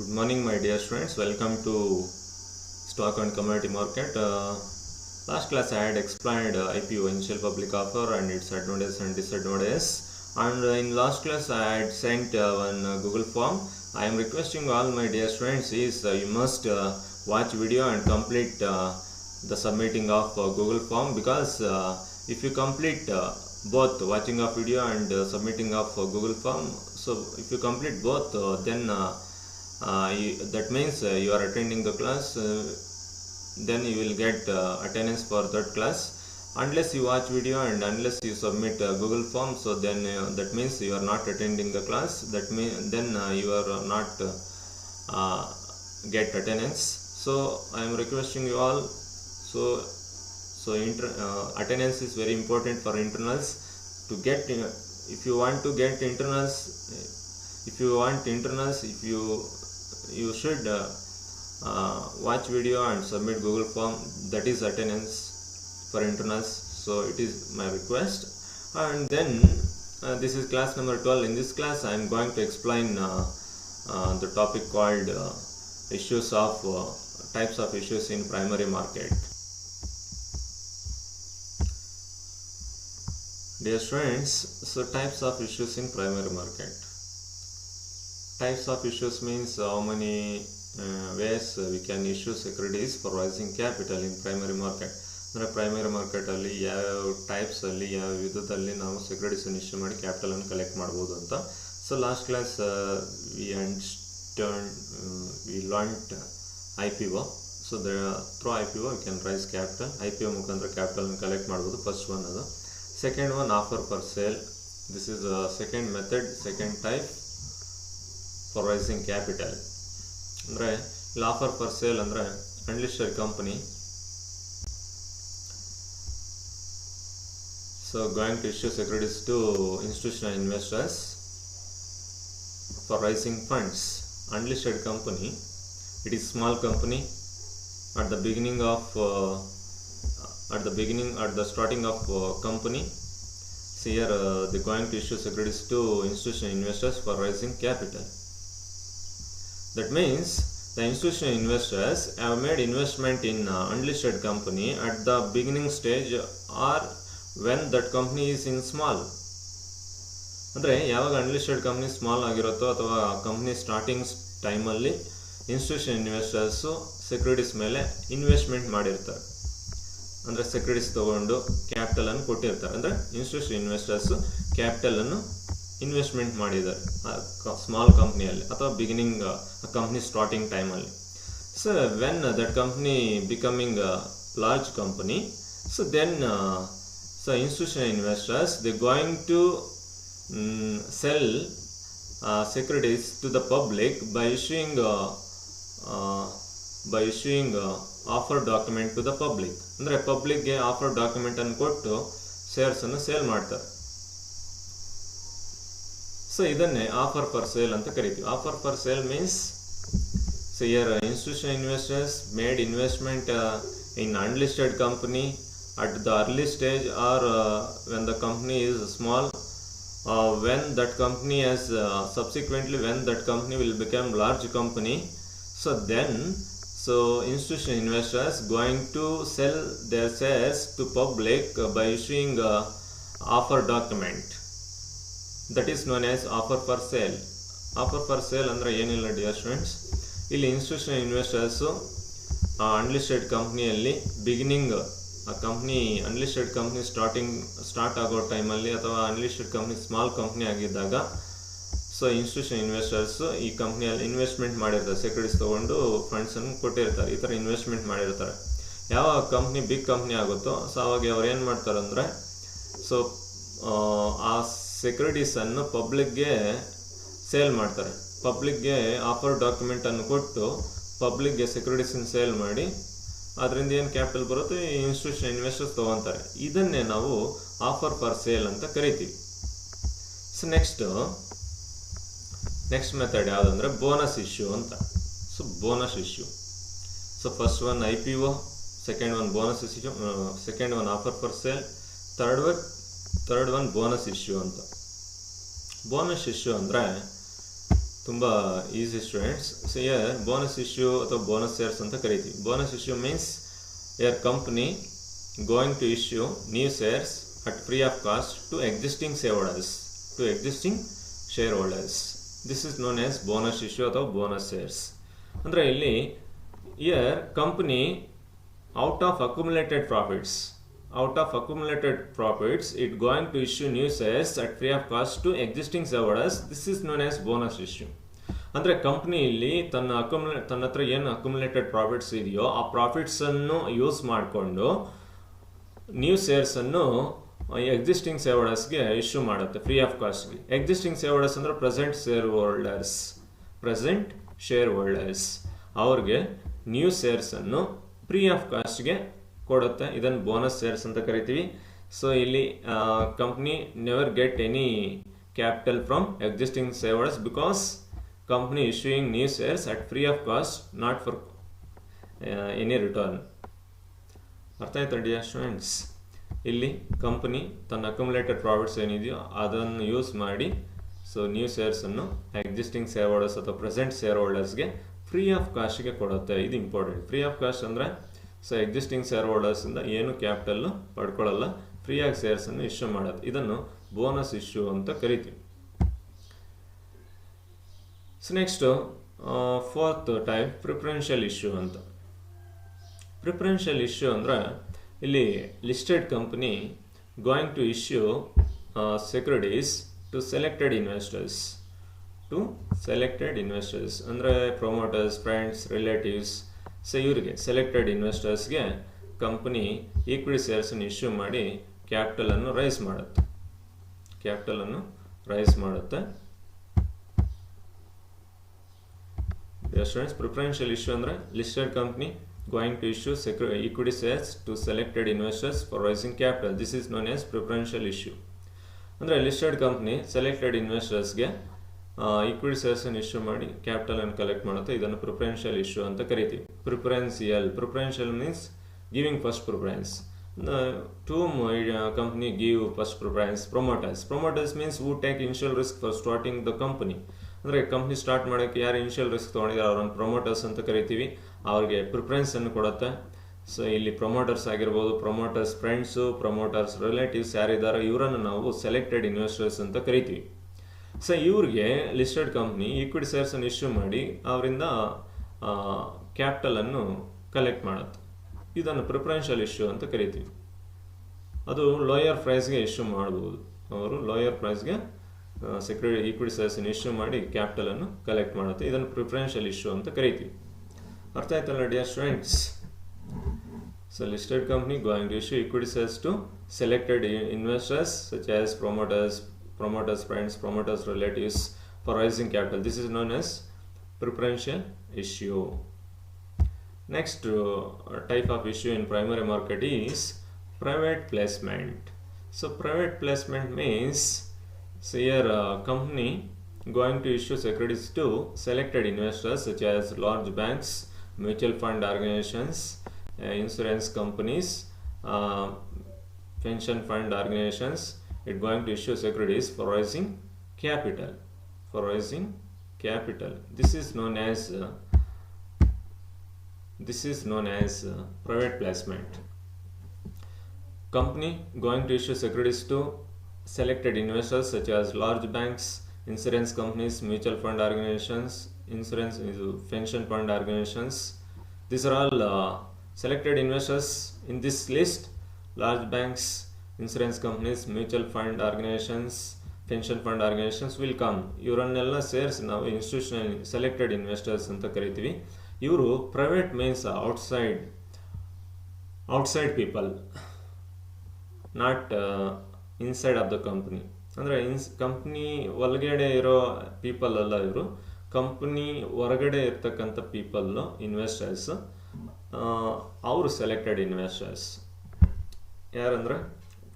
Good morning, my dear students. Welcome to Stock and Commodity Market. Last class I had explained IPO, initial public offer, and its advantages and disadvantages. And in last class I had sent one Google form. I am requesting all my dear students is you must watch video and complete the submitting of Google form, because if you complete both watching of video and submitting of Google form, so if you complete both, then that means you are attending the class, then you will get attendance for that class. Unless you watch video and unless you submit Google form, so then that means you are not attending the class. That means then you are not get attendance. So I am requesting you all. So attendance is very important for internals. To get if you want to get internals, you should watch video and submit Google form. That is attendance for internals. So it is my request. And then this is class number 12. In this class I am going to explain the topic called issues of types of issues in primary market. Dear students, so types of issues in primary market. Types of issues means how many ways we can issue securities for raising capital in primary market. Primary ಮಾರ್ಕೆಟಲ್ಲಿ ಯಾವ್ಯಾವ ಟೈಪ್ಸಲ್ಲಿ ಯಾವ ವಿಧದಲ್ಲಿ ನಾವು ಸೆಕ್ಯೂರಿಟೀಸನ್ನು issue ಮಾಡಿ ಕ್ಯಾಪಿಟಲನ್ನು collect ಮಾಡ್ಬೋದು ಅಂತ. So last class we learnt IPO. So through IPO we can raise capital. IPO ಮುಖಾಂತರ ಕ್ಯಾಪಿಟಲನ್ನು ಕಲೆಕ್ಟ್ ಮಾಡ್ಬೋದು. ಫಸ್ಟ್ ಒನ್ ಅದು. Second one offer for sale. This is second method, second type for raising capital. ಅಂದರೆ ಇಲ್ಲಿ offer for sale ಅಂದರೆ unlisted company so going to issue securities to institutional investors for raising funds. Unlisted company, it is small company at the starting of company. So here they going to issue securities to institutional investors for raising capital. That means the institutional investors have made investment in unlisted company at the beginning stage or when that company is in small. ಅಂದರೆ ಯಾವಾಗ unlisted company small ಆಗಿರುತ್ತೋ ಅಥವಾ company starting ಟೈಮಲ್ಲಿ institution investors securities ಮೇಲೆ investment ಮಾಡಿರ್ತಾರೆ. ಅಂದರೆ securities ತೊಗೊಂಡು ಕ್ಯಾಪಿಟಲನ್ನು ಕೊಟ್ಟಿರ್ತಾರೆ. ಅಂದರೆ ಇನ್ಸ್ಟಿಟ್ಯೂಷನ್ ಇನ್ವೆಸ್ಟರ್ಸು ಕ್ಯಾಪಿಟಲನ್ನು ಇನ್ವೆಸ್ಟ್ಮೆಂಟ್ ಮಾಡಿದ್ದಾರೆ ಸ್ಮಾಲ್ ಕಂಪ್ನಿಯಲ್ಲಿ ಅಥವಾ ಬಿಗಿನಿಂಗ್ ಕಂಪ್ನಿ ಸ್ಟಾರ್ಟಿಂಗ್ ಟೈಮಲ್ಲಿ. So when that company becoming large company, so then so institutional investors, they going to sell securities to the public by issuing offer document to the public. ಅಂದರೆ ಪಬ್ಲಿಕ್ಗೆ offer document ಅನ್ನು ಕೊಟ್ಟು ಶೇರ್ಸನ್ನು sale ಮಾಡ್ತಾರೆ. So ಇದನ್ನೇ offer for sale ಅಂತ ಕರಿತೀವಿ. Offer for sale means so here institutional investors made investment in unlisted company at the early stage or when the company is small, when that company has subsequently when that company will become large company, so then institutional investors going to sell their shares to public by issuing offer document. That is known as offer for sale. Offer for sale ಅಂದ್ರೆ ಏನಿಲ್ಲ dear students, ಇಲ್ಲಿ institutional investors unlisted ಕಂಪ್ನಿಯಲ್ಲಿ beginning ಆ company unlisted company start ಆಗೋ ಟೈಮಲ್ಲಿ ಅಥವಾ unlisted company small company ಆಗಿದ್ದಾಗ so institution investors ಈ ಕಂಪ್ನಿಯಲ್ಲಿ ಇನ್ವೆಸ್ಟ್ಮೆಂಟ್ ಮಾಡಿರ್ತಾರೆ. ಸೆಕ್ಯೂರಿಟೀಸ್ ತೊಗೊಂಡು ಫಂಡ್ಸನ್ನು ಕೊಟ್ಟಿರ್ತಾರೆ. ಈ ಥರ ಇನ್ವೆಸ್ಟ್ಮೆಂಟ್ ಮಾಡಿರ್ತಾರೆ. ಯಾವ ಕಂಪ್ನಿ ಬಿಗ್ ಕಂಪ್ನಿ ಆಗುತ್ತೋ ಸೊ ಅವಾಗ ಅವ್ರು ಏನು ಮಾಡ್ತಾರೆ ಅಂದರೆ ಸೊ ಆ ಸೆಕ್ಯೂರಿಟೀಸನ್ನು ಪಬ್ಲಿಕ್ಗೆ ಸೇಲ್ ಮಾಡ್ತಾರೆ. ಪಬ್ಲಿಕ್ಗೆ ಆಫರ್ ಡಾಕ್ಯುಮೆಂಟನ್ನು ಕೊಟ್ಟು ಪಬ್ಲಿಕ್ಗೆ ಸೆಕ್ಯೂರಿಟೀಸನ್ನು ಸೇಲ್ ಮಾಡಿ ಅದರಿಂದ ಏನು ಕ್ಯಾಪಿಟಲ್ ಬರುತ್ತೆ ಇನ್ಸ್ಟಿಟ್ಯೂಷನ್ ಇನ್ವೆಸ್ಟರ್ಸ್ ತೊಗೊತಾರೆ. ಇದನ್ನೇ ನಾವು ಆಫರ್ ಫಾರ್ ಸೇಲ್ ಅಂತ ಕರಿತೀವಿ. ಸೊ ನೆಕ್ಸ್ಟ್ ಮೆಥಡ್ ಯಾವುದಂದರೆ ಬೋನಸ್ ಇಶ್ಯೂ ಅಂತ. So bonus issue. So first one IPO, second one bonus issue, second one offer for sale, third one bonus issue ಅಂತ. Bonus issue ಅಂದರೆ ತುಂಬ easy students. So ಇಯರ್ bonus issue ಅಥವಾ bonus shares ಅಂತ ಕರಿತೀವಿ. Bonus issue means your company going to issue new shares at free of cost to existing shareholders. This is known as bonus issue ಅಥವಾ bonus shares. ಅಂದರೆ ಇಲ್ಲಿ here company out of accumulated profits it going to issue new shares at free of cost to existing shareholders. This is known as bonus issue. ಅಂದರೆ company ಇಲ್ಲಿ ತನ್ನ ಹತ್ರ ಏನು accumulated profits ಇದೆಯೋ ಆ ಪ್ರಾಫಿಟ್ಸನ್ನು ಯೂಸ್ ಮಾಡಿಕೊಂಡು ನ್ಯೂ ಶೇರ್ಸನ್ನು ಎಕ್ಸಿಸ್ಟಿಂಗ್ ಶೇರ್ ಹೋಲ್ಡರ್ಸ್ಗೆ ಇಶ್ಯೂ ಮಾಡುತ್ತೆ ಫ್ರೀ ಆಫ್ ಕಾಸ್ಟ್ಗೆ. ಎಕ್ಸಿಸ್ಟಿಂಗ್ ಶೇರ್ ಹೋಲ್ಡರ್ಸ್ ಅಂದರೆ ಪ್ರೆಸೆಂಟ್ ಶೇರ್ ಹೋಲ್ಡರ್ಸ್ ಅವ್ರಿಗೆ ನ್ಯೂ ಶೇರ್ಸನ್ನು ಫ್ರೀ ಆಫ್ ಕಾಸ್ಟ್ಗೆ ಕೊಡುತ್ತೆ. ಇದನ್ನು ಬೋನಸ್ ಶೇರ್ಸ್ ಅಂತ ಕರಿತೀವಿ. ಸೊ ಇಲ್ಲಿ company never get any capital from existing shareholders because company issuing new shares at free of cost, not for any return. ಅರ್ಥ ಆಯ್ತಾ ಡಿಯರ್ ಸ್ಟೂಡೆಂಟ್ಸ್? ಇಲ್ಲಿ ಕಂಪನಿ ತನ್ನ ಅಕ್ಯುಮುಲೇಟೆಡ್ ಪ್ರಾಫಿಟ್ಸ್ ಏನಿದೆಯೋ ಅದನ್ನು ಯೂಸ್ ಮಾಡಿ ಸೊ ನ್ಯೂ ಶೇರ್ಸನ್ನು existing shareholders ಅಥವಾ present ಶೇರ್ ಹೋಲ್ಡರ್ಸ್ಗೆ ಫ್ರೀ ಆಫ್ ಕಾಸ್ಟ್ಗೆ ಕೊಡುತ್ತೆ. ಇದು ಇಂಪಾರ್ಟೆಂಟ್. ಫ್ರೀ ಆಫ್ ಕಾಸ್ಟ್ ಅಂದರೆ ಸೊ ಎಕ್ಸಿಸ್ಟಿಂಗ್ ಶೇರ್ ಹೋಲ್ಡರ್ಸಿಂದ ಏನು ಕ್ಯಾಪಿಟಲ್ಲು ಪಡ್ಕೊಳ್ಳಲ್ಲ, ಫ್ರೀಯಾಗಿ ಶೇರ್ಸನ್ನು ಇಶ್ಯೂ ಮಾಡೋದು. ಇದನ್ನು ಬೋನಸ್ ಇಶ್ಯೂ ಅಂತ ಕರಿತೀವಿ. So next fourth type preferential issue ಅಂತ. ಪ್ರಿಫರೆನ್ಷಿಯಲ್ ಇಶ್ಯೂ ಅಂದರೆ ಇಲ್ಲಿ listed company going to issue securities to selected investors ಅಂದರೆ ಪ್ರೊಮೋಟರ್ಸ್, ಫ್ರೆಂಡ್ಸ್, ರಿಲೇಟಿವ್ಸ್. ಸೊ ಇವರಿಗೆ ಸೆಲೆಕ್ಟೆಡ್ ಇನ್ವೆಸ್ಟರ್ಸ್ಗೆ ಕಂಪನಿ ಈಕ್ವಿಟಿ ಶೇರ್ಸನ್ನು ಇಶ್ಯೂ ಮಾಡಿ ಕ್ಯಾಪಿಟಲನ್ನು ರೈಸ್ ಮಾಡುತ್ತೆ. Students, preferential issue ಅಂದ್ರೆ listed company going to issue equity shares to selected investors for raising capital. This is known as preferential issue. ಅಂದರೆ listed company selected investorsಗೆ equity shares ಅನ್ನು issue ಮಾಡಿ capital ಅನ್ನು collect ಮಾಡುತ್ತೆ. ಇದನ್ನು preferential issue ಅಂತ ಕರಿತೀವಿ. Preferential means giving first preference. To company give first preference. Promoters means who take initial risk for starting the company. ಅಂದರೆ company start ಮಾಡೋಕ್ಕೆ ಯಾರು ಇನಿಷಿಯಲ್ ರಿಸ್ಕ್ ತೊಗೊಂಡಿದ್ದಾರೆ ಅವ್ರನ್ನ ಪ್ರೊಮೋಟರ್ಸ್ ಅಂತ ಕರಿತೀವಿ. ಅವ್ರಿಗೆ ಪ್ರಿಫರೆನ್ಸನ್ನು ಕೊಡುತ್ತೆ. ಸೊ ಇಲ್ಲಿ ಪ್ರೊಮೋಟರ್ಸ್ ಆಗಿರ್ಬೋದು, ಪ್ರೊಮೋಟರ್ಸ್ ಫ್ರೆಂಡ್ಸು, ಪ್ರೊಮೋಟರ್ಸ್ ರಿಲೇಟಿವ್ಸ್ ಯಾರಿದ್ದಾರೋ ಇವರನ್ನು ನಾವು ಸೆಲೆಕ್ಟೆಡ್ ಇನ್ವೆಸ್ಟರ್ಸ್ ಅಂತ ಕರಿತೀವಿ. ಸೊ ಇವ್ರಿಗೆ ಲಿಸ್ಟೆಡ್ ಕಂಪ್ನಿ ಈಕ್ವಿಟಿ ಶೇರ್ಸನ್ನು ಇಶ್ಯೂ ಮಾಡಿ ಅವರಿಂದ ಕ್ಯಾಪಿಟಲನ್ನು ಕಲೆಕ್ಟ್ ಮಾಡುತ್ತೆ. ಇದನ್ನು ಪ್ರಿಫರೆನ್ಷಿಯಲ್ ಇಶ್ಯೂ ಅಂತ ಕರಿತೀವಿ. ಅದು ಲೋಯರ್ ಪ್ರೈಸ್ಗೆ ಇಶ್ಯೂ ಮಾಡ್ಬೋದು. ಅವರು ಲೋಯರ್ ಪ್ರೈಸ್ಗೆ ಸೆಕ್ಯೂರಿಟಿ ಈಕ್ವಿಟಿ ಶೇರ್ಸನ್ನು ಇಶ್ಯೂ ಮಾಡಿ ಕ್ಯಾಪಿಟಲನ್ನು ಕಲೆಕ್ಟ್ ಮಾಡುತ್ತೆ. ಇದನ್ನು ಪ್ರಿಫರೆನ್ಷಿಯಲ್ ಇಶ್ಯೂ ಅಂತ ಕರಿತೀವಿ. ಅರ್ಥ ಆಯ್ತಲ್ಲ dear students? So listed company going to issue equity shares to selected investors such as promoters, friends, promoters, relatives for raising capital. This is known as preferential issue. Next type of issue in primary market is private placement. So private placement means so here company going to issue securities to selected investors such as large banks, mutual fund organizations, insurance companies, pension fund organizations. It going to issue securities for raising capital. This is known as private placement. Company going to issue securities to selected investors such as large banks, insurance companies, mutual fund organizations, pension fund organizations. These are all selected investors in this list. Large banks, insurance companies, mutual fund organizations, pension fund organizations will come. ಇವರನ್ನೆಲ್ಲ ಸೇರಿಸಿ ನಾವು institutional selected investors ಅಂತ ಕರಿತೀವಿ. ಇವರು private means outside people, not inside of the company. ಅಂದರೆ company ಒಳಗಡೆ ಇರೋ people ಅಲ್ಲ ಇವರು, ಕಂಪ್ನಿ ಹೊರಗಡೆ ಇರ್ತಕ್ಕಂಥ ಪೀಪಲ್ಲು ಇನ್ವೆಸ್ಟರ್ಸ್. ಅವರು ಸೆಲೆಕ್ಟೆಡ್ ಇನ್ವೆಸ್ಟರ್ಸ್ ಯಾರಂದರೆ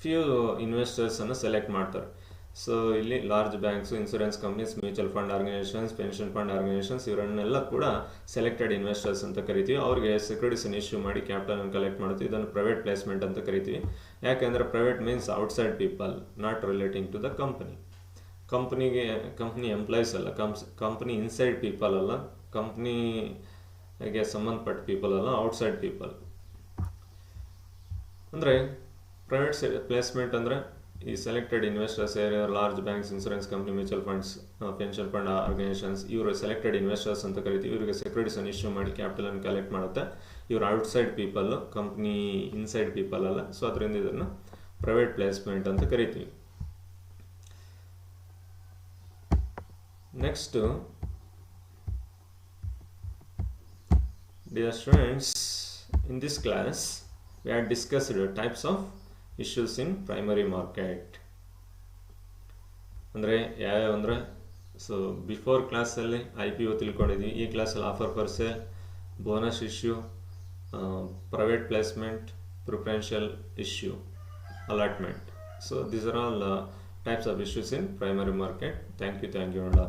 ಫ್ಯೂ ಇನ್ವೆಸ್ಟರ್ಸನ್ನು ಸೆಲೆಕ್ಟ್ ಮಾಡ್ತಾರೆ. ಸೊ ಇಲ್ಲಿ large banks, insurance companies, mutual fund organisations, pension fund organisations ಇವರನ್ನೆಲ್ಲ ಕೂಡ ಸೆಲೆಕ್ಟೆಡ್ ಇನ್ವೆಸ್ಟರ್ಸ್ ಅಂತ ಕರಿತೀವಿ. ಅವರಿಗೆ ಸೆಕ್ಯೂರಿಟೀಸನ್ನು ಇಶ್ಯೂ ಮಾಡಿ ಕ್ಯಾಪಿಟಲನ್ನು ಕಲೆಕ್ಟ್ ಮಾಡ್ತೀವಿ. ಇದನ್ನು ಪ್ರೈವೇಟ್ ಪ್ಲೇಸ್ಮೆಂಟ್ ಅಂತ ಕರಿತೀವಿ. ಯಾಕೆಂದರೆ private means outside people, not relating to the company. Company employees ಅಲ್ಲ, ಕಂಪ್ನಿ ಇನ್ಸೈಡ್ ಪೀಪಲ್ ಅಲ್ಲ, ಕಂಪ್ನಿಗೆ ಸಂಬಂಧಪಟ್ಟ ಪೀಪಲ್ ಅಲ್ಲ, ಔಟ್ಸೈಡ್ ಪೀಪಲ್. ಅಂದರೆ ಪ್ರೈವೇಟ್ ಪ್ಲೇಸ್ಮೆಂಟ್ ಅಂದರೆ ಈ selected investors, large banks, insurance company, mutual funds, pension fund organisations, ಇವರು ಸೆಲೆಕ್ಟೆಡ್ ಇನ್ವೆಸ್ಟರ್ಸ್ ಅಂತ ಕರಿತೀವಿ. ಇವರಿಗೆ ಸೆಕ್ಯೂರಿಟೀಸನ್ನು ಇಶ್ಯೂ ಮಾಡಿ ಕ್ಯಾಪಿಟಲನ್ನು ಕಲೆಕ್ಟ್ ಮಾಡುತ್ತೆ. ಇವರು outside people, company inside people ಅಲ್ಲ. ಸೊ ಅದರಿಂದ ಇದನ್ನು ಪ್ರೈವೇಟ್ ಪ್ಲೇಸ್ಮೆಂಟ್ ಅಂತ ಕರಿತೀವಿ. Next, dear students, in this class we have discussed types of issues in primary market. ಅಂದರೆ ಯಾವ್ಯಾವ ಅಂದರೆ, ಸೊ ಬಿಫೋರ್ ಕ್ಲಾಸಲ್ಲಿ IPO ತಿಳ್ಕೊಂಡಿದ್ವಿ. ಈ ಕ್ಲಾಸಲ್ಲಿ offer per sale, bonus issue, private placement, preferential issue, allotment. So these are all types of issues in primary market. Thank you and all.